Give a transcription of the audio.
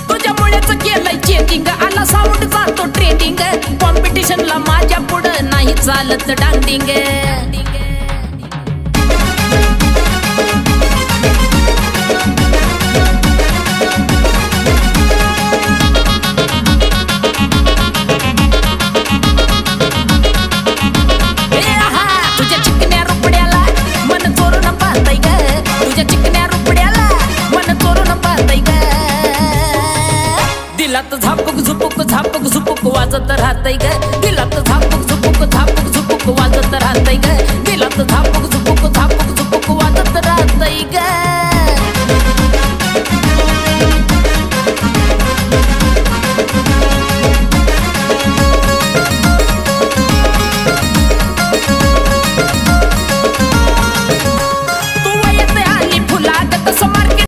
तुझ्यामुळेच केलंय चेंजिंग, आला साऊंड जातो ट्रेंडिंग, कॉम्पिटिशनला माझ्या पुढं नाही चालत डांडिंग। दिलात झापूक झुपूक वाजत राहतय ग, दिलात झापूक झुपूक वाजत राहतय ग, दिलात झापूक झुपूक वाजत राहतय ग।